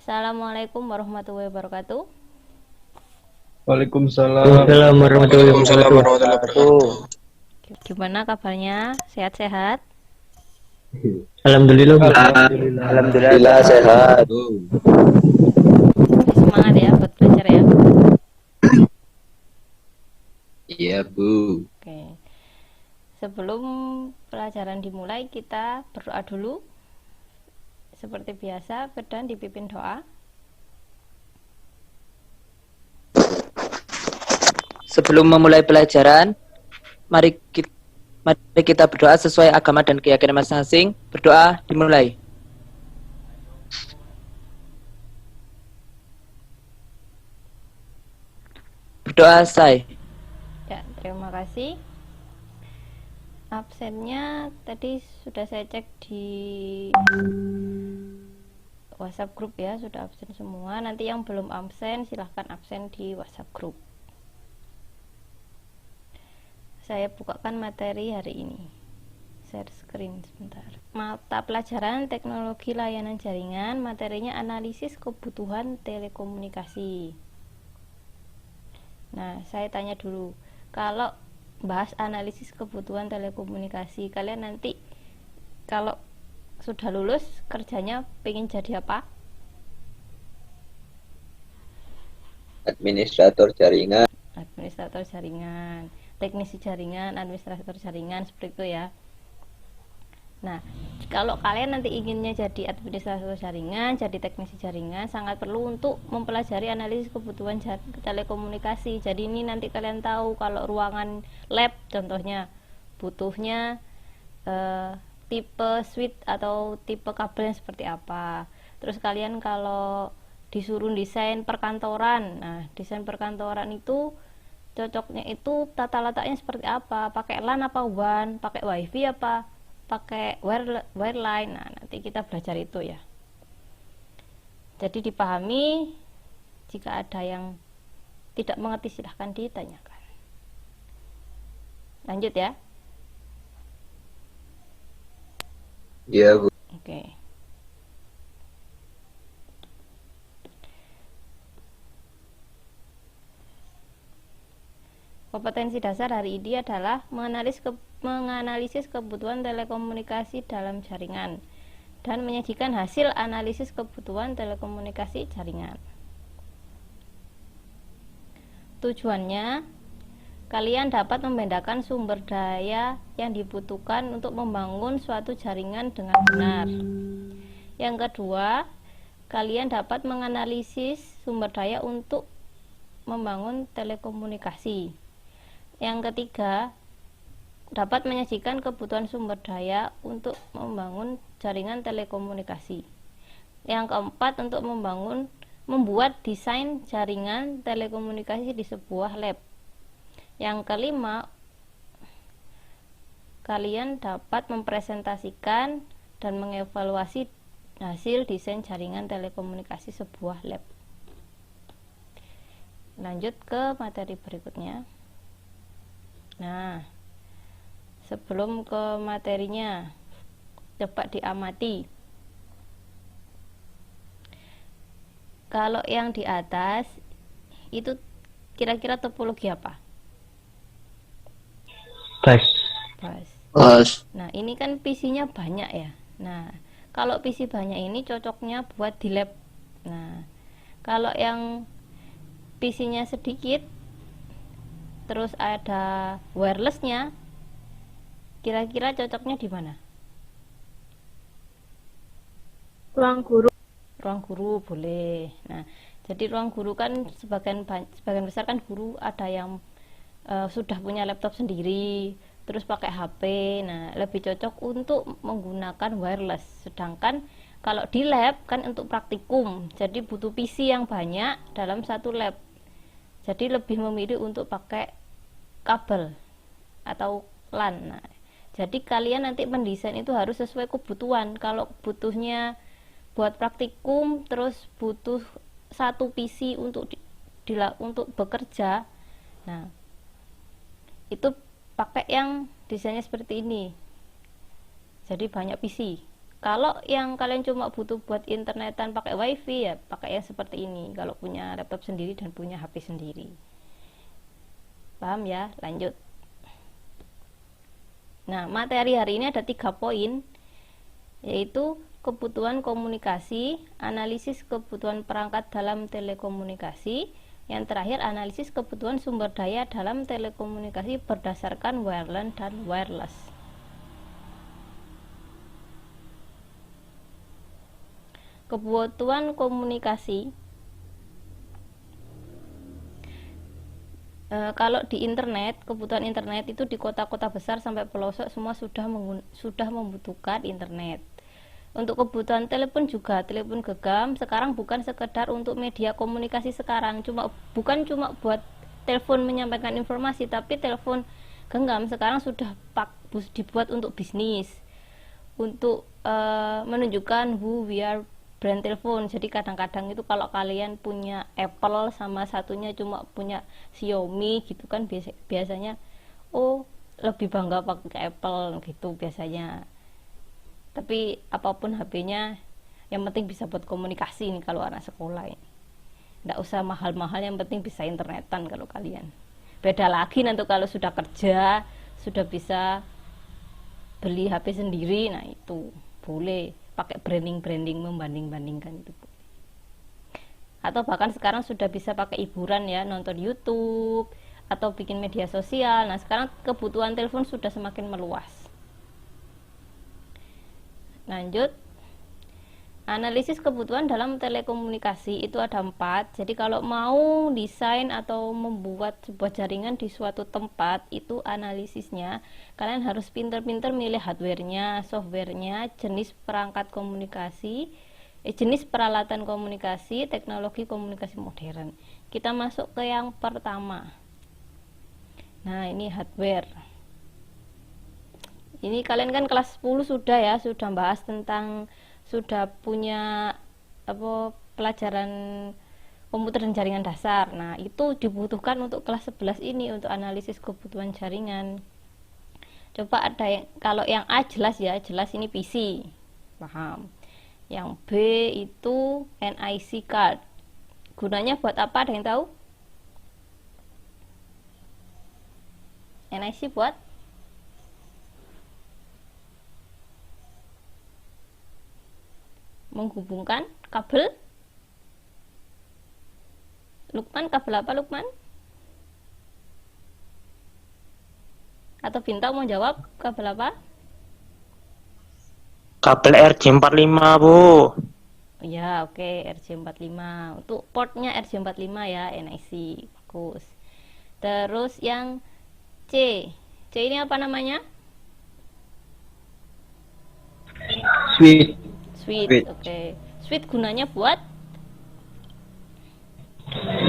Assalamualaikum warahmatullahi wabarakatuh. Waalaikumsalam Waalaikumsalam warahmatullahi Waalaikumsalam wabarakatuh. warahmatullahi wabarakatuh. Gimana kabarnya? Sehat-sehat? Alhamdulillah, Bu. Alhamdulillah. Alhamdulillah sehat. Semangat ya buat belajar ya. Iya, Bu. Oke. Sebelum pelajaran dimulai, kita berdoa dulu. Seperti biasa, Firdan dipimpin doa. Sebelum memulai pelajaran, mari kita berdoa sesuai agama dan keyakinan masing-masing. Berdoa dimulai. Berdoa selesai. Ya, terima kasih. Absennya tadi sudah saya cek di WhatsApp grup ya, sudah absen semua. Nanti yang belum absen silahkan absen di WhatsApp grup. Saya bukakan materi hari ini. Share screen sebentar. Mata pelajaran teknologi layanan jaringan, materinya analisis kebutuhan telekomunikasi. Nah, saya tanya dulu, kalau bahas analisis kebutuhan telekomunikasi, kalian nanti kalau sudah lulus kerjanya pengen jadi apa? Administrator jaringan. Administrator jaringan, teknisi jaringan, administrator jaringan, seperti itu ya. Nah, kalau kalian nanti inginnya jadi administrator jaringan, jadi teknisi jaringan, sangat perlu untuk mempelajari analisis kebutuhan telekomunikasi. Jadi ini nanti kalian tahu kalau ruangan lab contohnya butuhnya tipe switch atau tipe kabelnya seperti apa. Terus kalian kalau disuruh desain perkantoran, nah desain perkantoran itu cocoknya itu tata letaknya seperti apa, pakai LAN apa WAN, pakai WiFi apa pakai wireline. Nah, nanti kita belajar itu ya. Jadi dipahami. Jika ada yang tidak mengerti silahkan ditanyakan. Lanjut ya. Iya, Bu. Oke. Kompetensi dasar hari ini adalah menganalisis kebutuhan telekomunikasi dalam jaringan dan menyajikan hasil analisis kebutuhan telekomunikasi jaringan. Tujuannya, kalian dapat membedakan sumber daya yang dibutuhkan untuk membangun suatu jaringan dengan benar. Yang kedua, kalian dapat menganalisis sumber daya untuk membangun telekomunikasi. Yang ketiga, dapat menyajikan kebutuhan sumber daya untuk membangun jaringan telekomunikasi. Yang keempat, untuk membuat desain jaringan telekomunikasi di sebuah lab. Yang kelima, kalian dapat mempresentasikan dan mengevaluasi hasil desain jaringan telekomunikasi sebuah lab. Lanjut ke materi berikutnya. Nah, sebelum ke materinya, coba diamati. Kalau yang di atas itu kira-kira topologi apa? Bus. Nah, ini kan PC-nya banyak ya. Nah, kalau PC banyak ini cocoknya buat di lab. Nah, kalau yang PC-nya sedikit terus ada wirelessnya, kira-kira cocoknya di mana? Ruang guru. Ruang guru boleh. Nah, jadi ruang guru kan sebagian besar kan guru ada yang sudah punya laptop sendiri, terus pakai HP. Nah, lebih cocok untuk menggunakan wireless. Sedangkan kalau di lab kan untuk praktikum, jadi butuh PC yang banyak dalam satu lab. Jadi lebih memilih untuk pakai kabel atau LAN. Nah, jadi kalian nanti mendesain itu harus sesuai kebutuhan. Kalau butuhnya buat praktikum, terus butuh satu PC untuk bekerja, nah itu pakai yang desainnya seperti ini. Jadi banyak PC. Kalau yang kalian cuma butuh buat internetan pakai wifi, ya pakai yang seperti ini kalau punya laptop sendiri dan punya HP sendiri. Paham ya? Lanjut. Nah, materi hari ini ada 3 poin, yaitu kebutuhan komunikasi, analisis kebutuhan perangkat dalam telekomunikasi, yang terakhir analisis kebutuhan sumber daya dalam telekomunikasi berdasarkan wireline dan wireless. Kebutuhan komunikasi, kalau di internet, kebutuhan internet itu di kota-kota besar sampai pelosok semua sudah membutuhkan internet. Untuk kebutuhan telepon juga, telepon genggam sekarang bukan sekedar untuk media komunikasi sekarang, bukan cuma buat telepon menyampaikan informasi, tapi telepon genggam sekarang sudah dibuat untuk bisnis, untuk menunjukkan who we are brand telepon. Jadi kadang-kadang itu kalau kalian punya Apple sama satunya cuma punya Xiaomi gitu kan, biasanya oh lebih bangga pakai Apple gitu biasanya. Tapi apapun HP-nya yang penting bisa buat komunikasi nih kalau anak sekolah ini. Nggak usah mahal-mahal, yang penting bisa internetan kalau kalian. Beda lagi nanti kalau sudah kerja, sudah bisa beli HP sendiri, nah itu boleh pakai branding membanding-bandingkan itu. Atau bahkan sekarang sudah bisa pakai hiburan ya, nonton YouTube atau bikin media sosial. Nah, sekarang kebutuhan telepon sudah semakin meluas. Lanjut. Analisis kebutuhan dalam telekomunikasi itu ada 4. Jadi kalau mau desain atau membuat sebuah jaringan di suatu tempat, itu analisisnya kalian harus pinter-pinter milih hardware-nya, software-nya, jenis perangkat komunikasi, jenis peralatan komunikasi, teknologi komunikasi modern. Kita masuk ke yang pertama. Nah, ini hardware. Ini kalian kan kelas 10 sudah ya, sudah bahas tentang, sudah punya pelajaran komputer dan jaringan dasar. Nah, itu dibutuhkan untuk kelas 11 ini untuk analisis kebutuhan jaringan. Coba ada yang, kalau yang A jelas ya, jelas ini PC. Paham. Yang B itu NIC card. Gunanya buat apa, ada yang tahu? NIC buat menghubungkan kabel. Lukman, kabel apa Lukman? Atau Bintang mau jawab, kabel apa? Kabel RJ45, Bu. Ya, oke, RJ45. Untuk portnya RJ45 ya, NIC. Bagus. Terus yang C. C ini apa namanya? Switch. Switch, oke. Switch gunanya buat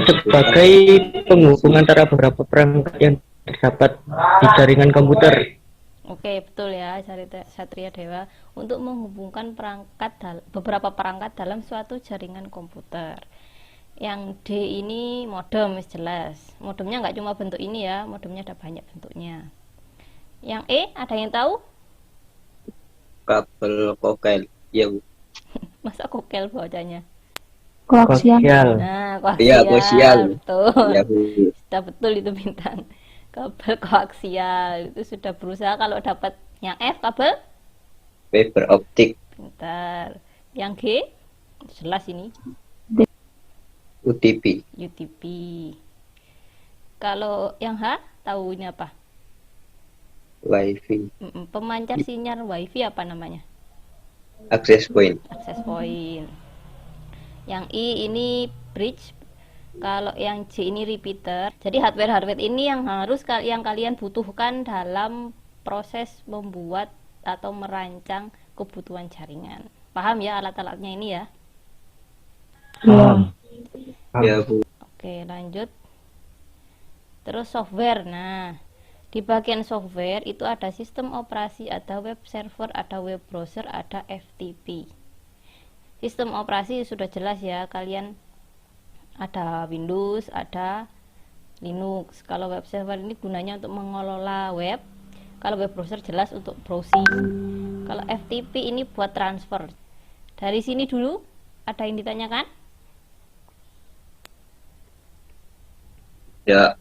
Sebagai penghubung antara beberapa perangkat yang terdapat di jaringan komputer. Oke, betul ya, Satria Dewa, untuk menghubungkan beberapa perangkat dalam suatu jaringan komputer. Yang D ini modem, jelas. Modemnya nggak cuma bentuk ini ya, modemnya ada banyak bentuknya. Yang E, ada yang tahu? Kabel kokel. Ya, Bu. Masa kokel bacanya? Koaksial. Nah, Iya, koaksial, koaksial. betul. Ya, Bu. Sudah betul itu Bintang. Kabel koaksial itu sudah berusaha. Kalau dapat yang F, kabel Fiber optik. pintar. Yang G jelas ini UTP. UTP. Kalau yang H tahunya apa? Wifi. Pemancar sinyal wifi apa namanya? Access point. Access point. Yang I ini bridge. Kalau yang J ini repeater. Jadi hardware ini yang kalian butuhkan dalam proses membuat atau merancang kebutuhan jaringan. Paham ya alat-alatnya ini ya? Ya, Bu. Oke, lanjut. Terus software. Nah, di bagian software itu ada sistem operasi, ada web server, ada web browser, ada FTP. Sistem operasi sudah jelas ya, kalian ada Windows, ada Linux. Kalau web server ini gunanya untuk mengelola web. Kalau web browser jelas untuk browsing. Kalau FTP ini buat transfer. Dari sini dulu, ada yang ditanyakan? Ya.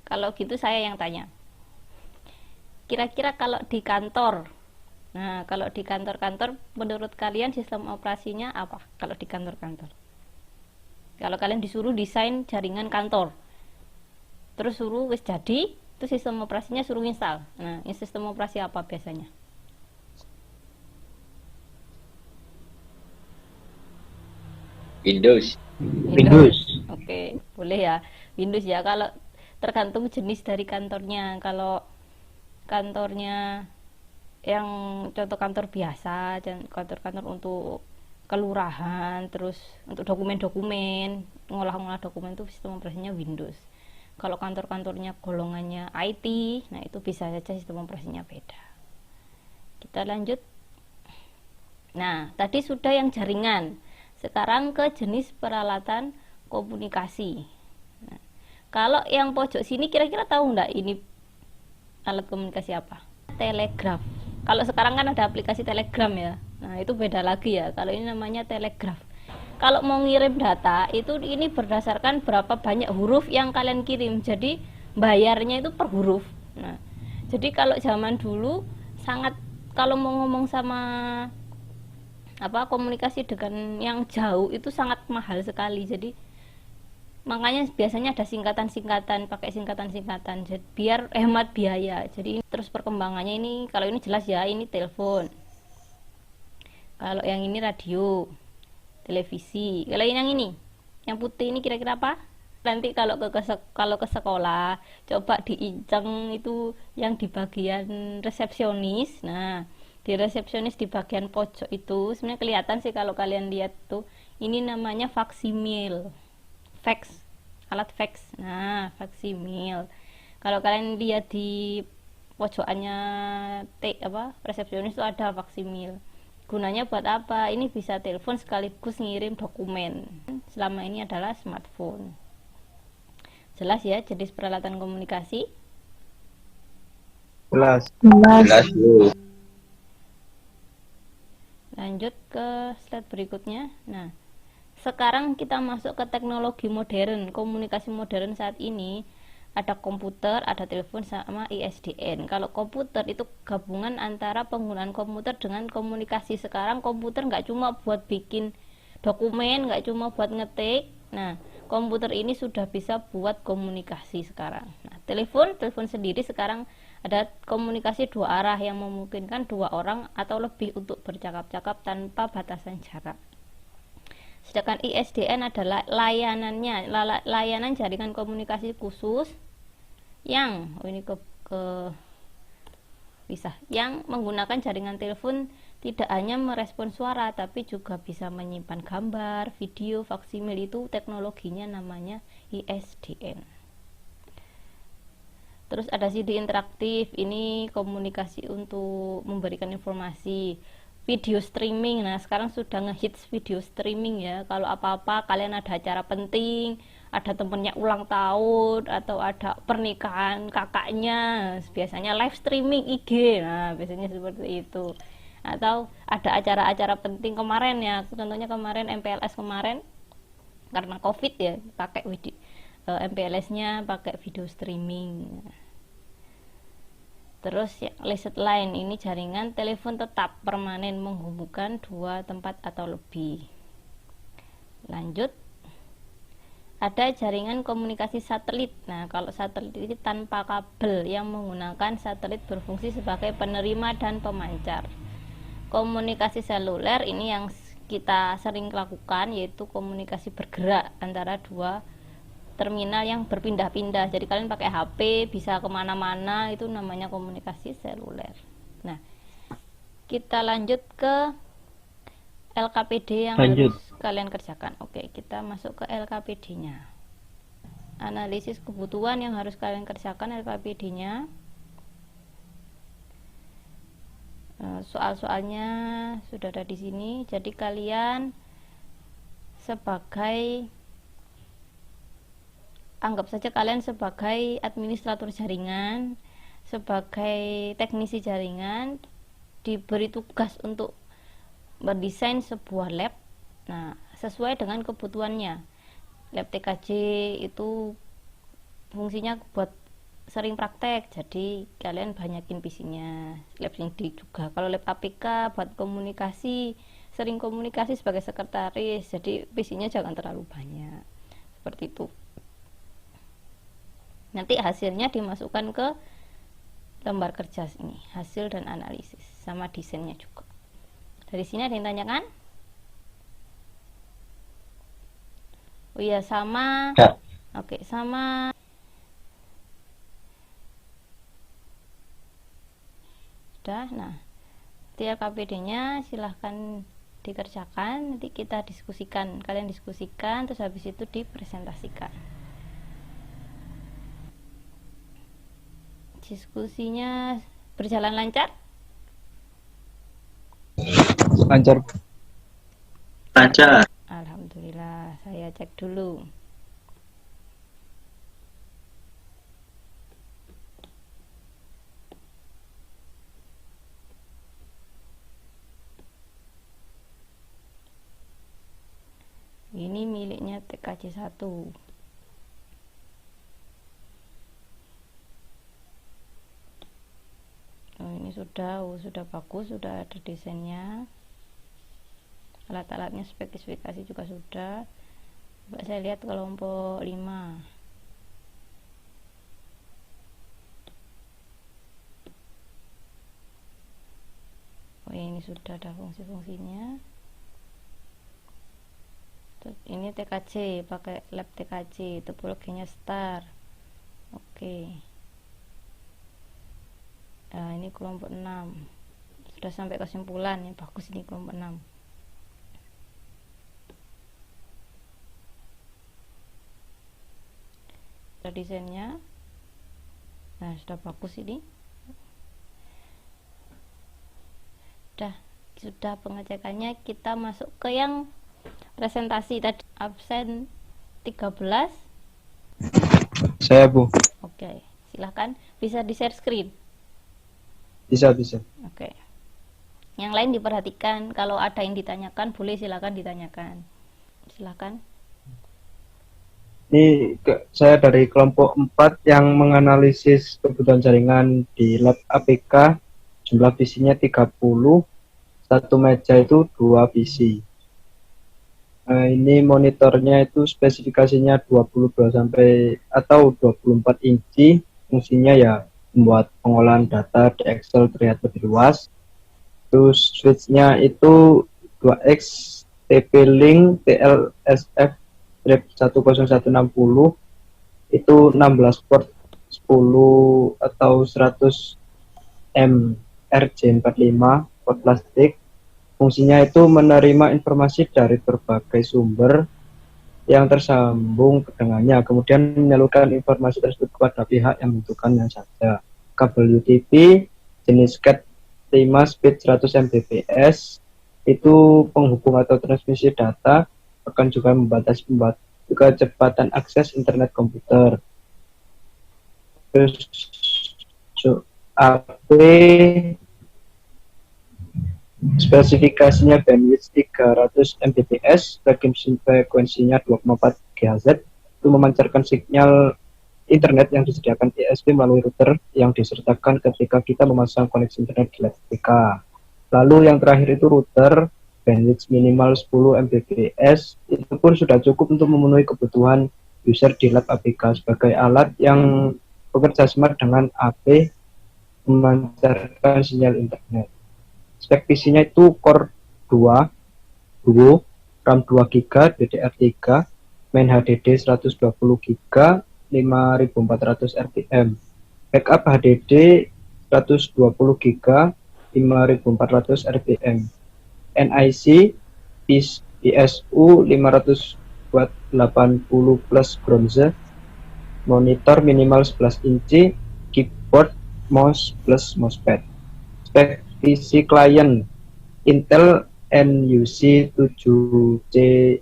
Kalau gitu saya yang tanya. Kira-kira kalau di kantor, nah kalau di kantor-kantor, menurut kalian sistem operasinya apa? Kalau di kantor-kantor, kalau kalian disuruh desain jaringan kantor, terus suruh wis jadi, itu sistem operasinya suruh install. Nah, ini sistem operasi apa biasanya? Windows. Windows. Oke, boleh ya. Windows ya. Kalau tergantung jenis dari kantornya. Kalau kantornya yang contoh kantor biasa, kantor-kantor untuk kelurahan, terus untuk dokumen-dokumen, ngolah-ngolah dokumen, itu sistem operasinya Windows. Kalau kantor-kantornya golongannya IT, nah itu bisa saja sistem operasinya beda. Kita lanjut. Nah, tadi sudah yang jaringan. Sekarang ke jenis peralatan komunikasi. Nah, kalau yang pojok sini kira-kira tahu nggak ini alat komunikasi apa? Telegraf. Kalau sekarang kan ada aplikasi Telegram ya. Nah, itu beda lagi ya. Kalau ini namanya telegraf. Kalau mau ngirim data, itu ini berdasarkan berapa banyak huruf yang kalian kirim. Jadi bayarnya itu per huruf. Nah, jadi kalau zaman dulu sangat, kalau mau ngomong sama komunikasi dengan yang jauh itu sangat mahal sekali. Jadi makanya biasanya ada singkatan-singkatan, pakai singkatan-singkatan biar hemat biaya. Jadi terus perkembangannya ini, kalau ini jelas ya, ini telepon. Kalau yang ini radio, televisi. Kalau yang ini, yang putih ini kira-kira apa? Nanti kalau ke sekolah, coba diinceng itu yang di bagian resepsionis. Nah, di resepsionis di bagian pojok itu sebenarnya kelihatan sih kalau kalian lihat tuh, ini namanya faksimil, fax, alat fax. Nah, faksimil. Kalau kalian lihat di pojokannya resepsionis itu ada faksimil. Gunanya buat apa? Ini bisa telepon sekaligus ngirim dokumen. Selama ini adalah smartphone. Jelas ya jenis peralatan komunikasi? Jelas. Jelas, Bu. Lanjut ke slide berikutnya. Nah, sekarang kita masuk ke teknologi modern. Komunikasi modern saat ini ada komputer, ada telepon, sama ISDN. Kalau komputer itu gabungan antara penggunaan komputer dengan komunikasi. Sekarang komputer nggak cuma buat bikin dokumen, nggak cuma buat ngetik. Nah, komputer ini sudah bisa buat komunikasi sekarang. Nah, telepon sendiri sekarang ada komunikasi dua arah yang memungkinkan dua orang atau lebih untuk bercakap-cakap tanpa batasan jarak. Sedangkan ISDN adalah layanan jaringan komunikasi khusus yang yang menggunakan jaringan telepon tidak hanya merespon suara tapi juga bisa menyimpan gambar, video, faksimil. Itu teknologinya namanya ISDN. Terus ada CD interaktif, ini komunikasi untuk memberikan informasi. Video streaming, nah sekarang sudah ngehits video streaming ya. Kalau apa-apa kalian ada acara penting, ada temennya ulang tahun, atau ada pernikahan kakaknya, biasanya live streaming IG. Nah biasanya seperti itu. Atau ada acara-acara penting kemarin ya, contohnya kemarin MPLS kemarin, karena COVID ya, pakai MPLS-nya pakai video streaming. Terus list line, ini jaringan telepon tetap permanen menghubungkan dua tempat atau lebih. Lanjut, ada jaringan komunikasi satelit. Nah, kalau satelit ini tanpa kabel yang menggunakan satelit berfungsi sebagai penerima dan pemancar. Komunikasi seluler ini yang kita sering lakukan, yaitu komunikasi bergerak antara dua terminal yang berpindah-pindah. Jadi kalian pakai HP bisa kemana-mana, itu namanya komunikasi seluler. Nah, kita lanjut ke LKPD yang harus kalian kerjakan. Oke, kita masuk ke LKPD-nya. Analisis kebutuhan yang harus kalian kerjakan LKPD-nya. Soal-soalnya sudah ada di sini. Jadi kalian anggap saja kalian sebagai administrator jaringan sebagai teknisi jaringan diberi tugas untuk mendesain sebuah lab. Nah, sesuai dengan kebutuhannya. Lab TKJ itu fungsinya buat sering praktek, jadi kalian banyakin PC-nya. Lab yang juga kalau lab APK buat komunikasi, sering komunikasi sebagai sekretaris, jadi PC-nya jangan terlalu banyak, seperti itu. Nanti hasilnya dimasukkan ke lembar kerja ini, hasil dan analisis sama desainnya juga. Dari sini ada yang tanyakan? Oh iya, sama Ya. oke, sama sudah. Nah, TLKPD-nya silahkan dikerjakan, nanti kita diskusikan, kalian diskusikan, terus habis itu dipresentasikan. Diskusinya berjalan lancar? Lancar. Lancar. Alhamdulillah, saya cek dulu. Ini miliknya TKJ 1. Oh, ini sudah bagus, sudah ada desainnya. Alat-alatnya, spesifikasi juga sudah. Coba saya lihat kelompok 5. Oh, ini sudah ada fungsi-fungsinya. Ini TKJ, pakai lab TKJ, topologinya star. Oke. Nah, ini kelompok 6. Sudah sampai kesimpulan, yang bagus ini kelompok 6. Sudah desainnya. Nah, sudah bagus ini. Sudah pengecekannya, kita masuk ke yang presentasi tadi. Absen 13. Saya, Bu. Oke, silahkan bisa di share screen. Bisa. Oke. Yang lain diperhatikan, kalau ada yang ditanyakan boleh silakan ditanyakan. Silakan. Ini saya dari kelompok 4 yang menganalisis kebutuhan jaringan di lab APK. Jumlah PC-nya 30. Satu meja itu 2 PC. Nah, ini monitornya itu spesifikasinya 22 sampai atau 24 inci. Fungsinya ya membuat pengolahan data di Excel terlihat lebih luas. Terus switch-nya itu 2X TP-Link TLSF 10160, itu 16 port 10 atau 100 RJ45 port plastik. Fungsinya itu menerima informasi dari berbagai sumber yang tersambung dengannya, kemudian menyalurkan informasi tersebut kepada pihak yang membutuhkannya saja. Kabel UTP jenis Cat 5 speed 100 Mbps, itu penghubung atau transmisi data, akan juga membatasi kecepatan akses internet komputer. Terus AP spesifikasinya bandwidth 300 Mbps, frekuensinya 2,4 GHz, itu memancarkan sinyal internet yang disediakan ISP melalui router yang disertakan ketika kita memasang koneksi internet di lab APK. Lalu yang terakhir itu router bandwidth minimal 10 Mbps, itu pun sudah cukup untuk memenuhi kebutuhan user di lab APK sebagai alat yang bekerja sama dengan AP memancarkan sinyal internet. Spek PC-nya itu Core 2 Duo, RAM 2 GB, DDR3, main HDD 120 GB, 5400 RPM. Backup HDD 120 GB, 5400 RPM. NIC PSU 500 watt 80 plus bronze. Monitor minimal 11 inci, keyboard, mouse plus mousepad. Spek PC client Intel NUC 7CJYH,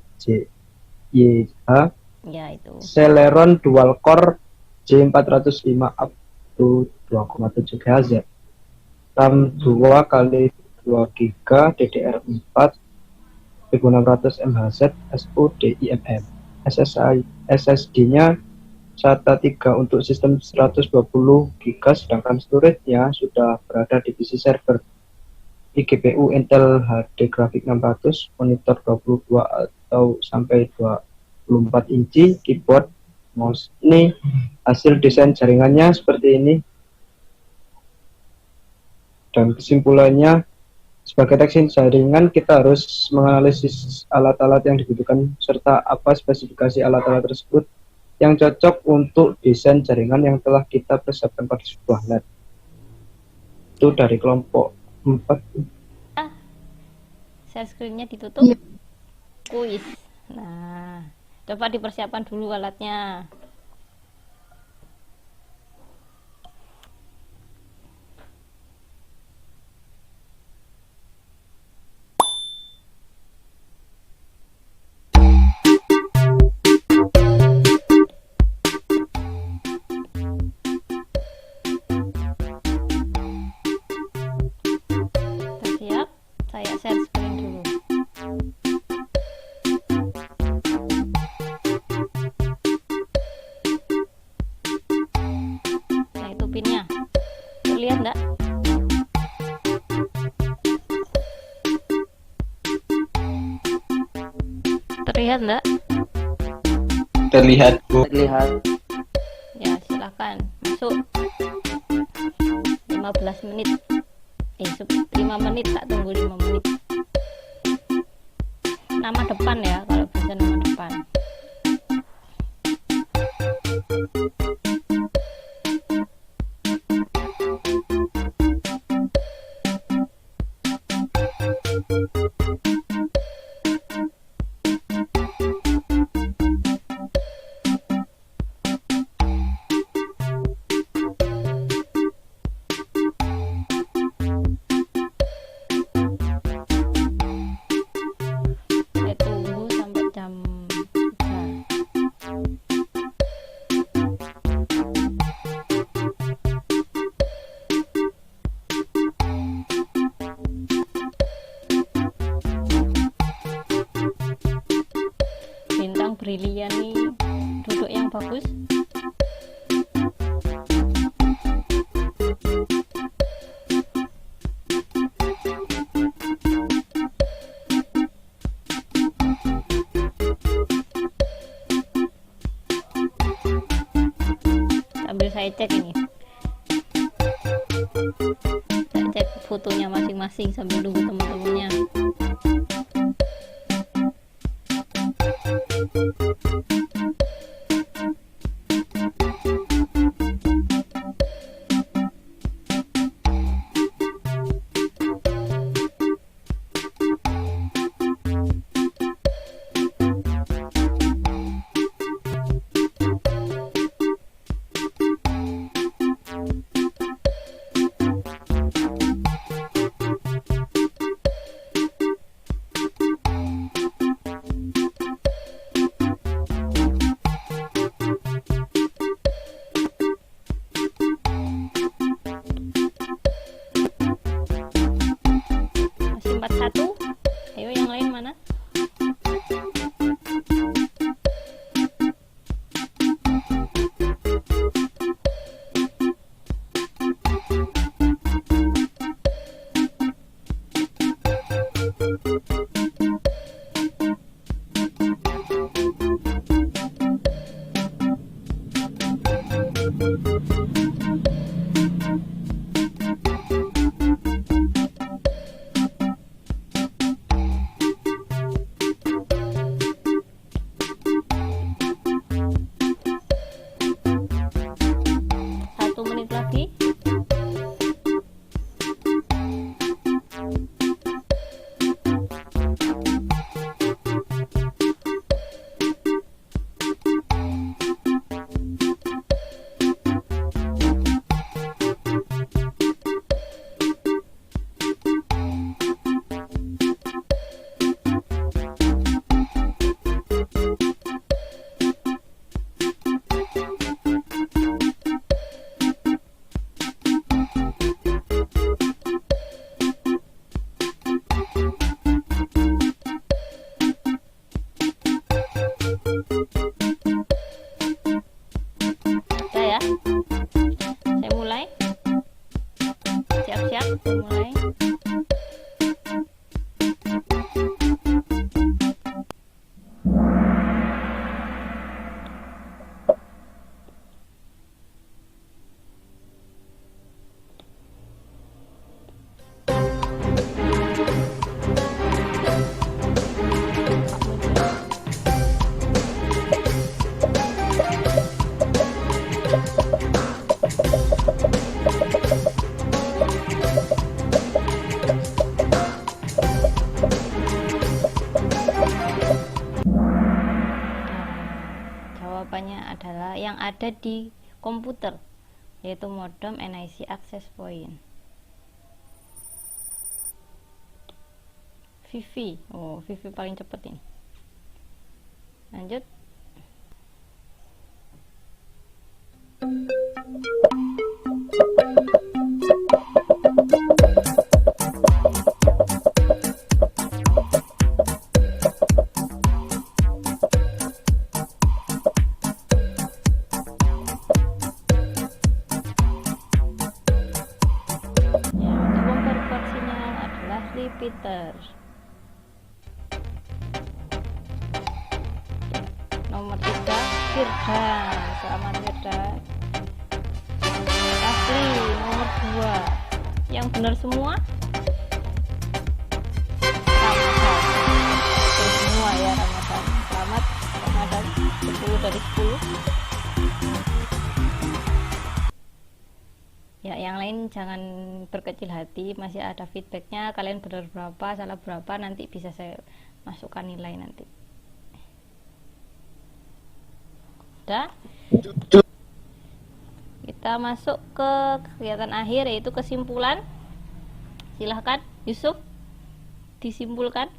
Ya, itu. Celeron dual core J405 up to 2,7 GHz. RAM 2 kali 2 GB DDR4 1600 MHz SODIMM. SSD-nya SATA 3 untuk sistem 120 GB, sedangkan storage-nya sudah berada di PC server. Di GPU Intel HD Graphics 600, monitor 22 atau sampai 24 inci, keyboard, mouse. Ini hasil desain jaringannya seperti ini. Dan kesimpulannya, sebagai teknis jaringan kita harus menganalisis alat-alat yang dibutuhkan serta apa spesifikasi alat-alat tersebut yang cocok untuk desain jaringan yang telah kita persiapkan pada sebuah LAN. Itu dari kelompok 4. Share screen-nya ditutup. Iya. Kuis. Nah, coba dipersiapkan dulu alatnya. Siap, saya share screen dulu. Nah, itu pinnya. Terlihat enggak? Terlihat enggak? Terlihat, Bu. Terlihat. Ya, silakan masuk. 15 menit. 5 menit, tak tunggu 5 menit. Nama depan ya, kalau bisa nama depan. Saya tunggu sampai jam 3. Bintang brilian nih, duduk yang bagus. Sambil saya cek ini, saya cek fotonya masing-masing sambil nunggu teman-temannya. Masih 41. Ayo yang lain mana? Siap-siap mulai. Jawabannya adalah yang ada di komputer, yaitu modem NIC access point. Vivi, oh Vivi paling cepet ini. Lanjut. Ya, untuk memperkuat sinyal adalah repeater. Nomor 3, Firdan. Selamat Firdan. Asli, nomor 2. Yang benar semua? Ramadan. Betul semua ya Ramadan. Selamat Ramadan, 10 dari 10. Ya, yang lain jangan berkecil hati, masih ada feedbacknya. Kalian benar berapa, salah berapa, nanti bisa saya masukkan nilai nanti. Udah? Kita masuk ke kegiatan akhir, yaitu kesimpulan. Silahkan Yusuf, disimpulkan.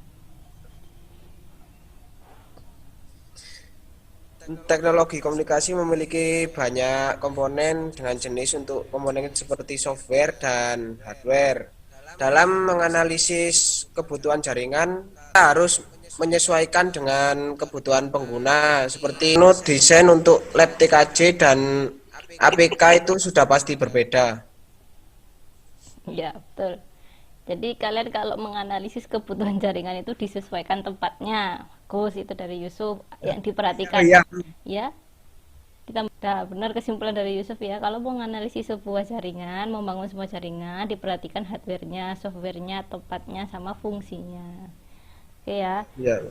Teknologi komunikasi memiliki banyak komponen dengan jenis untuk komponen seperti software dan hardware. Dalam menganalisis kebutuhan jaringan, kita harus menyesuaikan dengan kebutuhan pengguna. Seperti desain untuk lab TKJ dan APK itu sudah pasti berbeda. Ya, betul. Jadi kalian kalau menganalisis kebutuhan jaringan itu disesuaikan tempatnya. Bagus, itu dari Yusuf yang diperhatikan. Iya. Ya. Kita benar kesimpulan dari Yusuf ya. Kalau mau menganalisis sebuah jaringan, membangun sebuah jaringan, diperhatikan hardware-nya, software-nya, tempatnya sama fungsinya. Oke ya. Iya.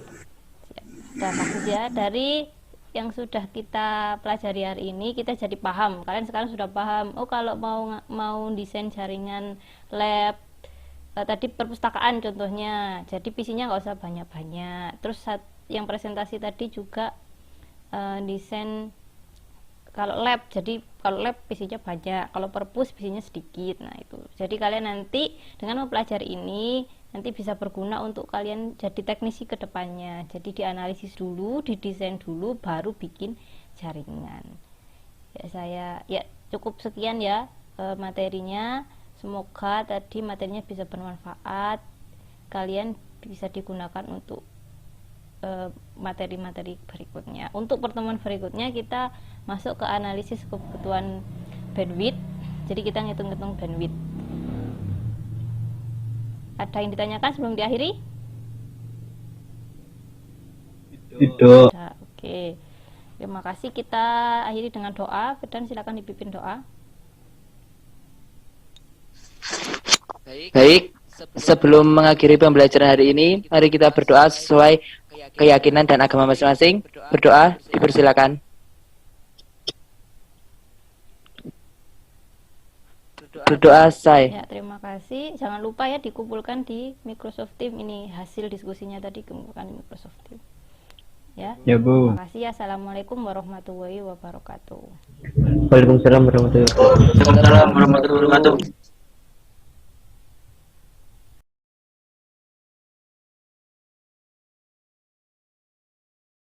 Sudah bagus ya. Dari yang sudah kita pelajari hari ini, kita jadi paham. Kalian sekarang sudah paham. Oh, kalau mau desain jaringan lab, tadi perpustakaan contohnya, jadi PC-nya nggak usah banyak-banyak. Terus yang presentasi tadi juga desain kalau lab, jadi kalau lab PC-nya banyak, kalau perpus PC-nya sedikit. Nah itu, jadi kalian nanti dengan mempelajari ini nanti bisa berguna untuk kalian jadi teknisi ke depannya. Jadi dianalisis dulu, didesain dulu, baru bikin jaringan. Ya cukup sekian ya materinya. Semoga tadi materinya bisa bermanfaat, kalian bisa digunakan untuk materi-materi berikutnya. Untuk pertemuan berikutnya kita masuk ke analisis kebutuhan bandwidth. Jadi kita ngitung-ngitung bandwidth. Ada yang ditanyakan sebelum diakhiri? Tidak. Oke. Terima kasih, kita akhiri dengan doa. Dan silakan dipimpin doa. Baik, sebelum mengakhiri pembelajaran hari ini, mari kita berdoa sesuai keyakinan dan agama masing-masing. Berdoa, dipersilakan. Berdoa saya. Ya, terima kasih. Jangan lupa ya dikumpulkan di Microsoft Teams. Ini hasil diskusinya tadi dikumpulkan di Microsoft Teams. Ya. Ya, Bu. Terima kasih. Assalamualaikum warahmatullahi wabarakatuh. Waalaikumsalam warahmatullahi wabarakatuh. Assalamualaikum warahmatullahi wabarakatuh.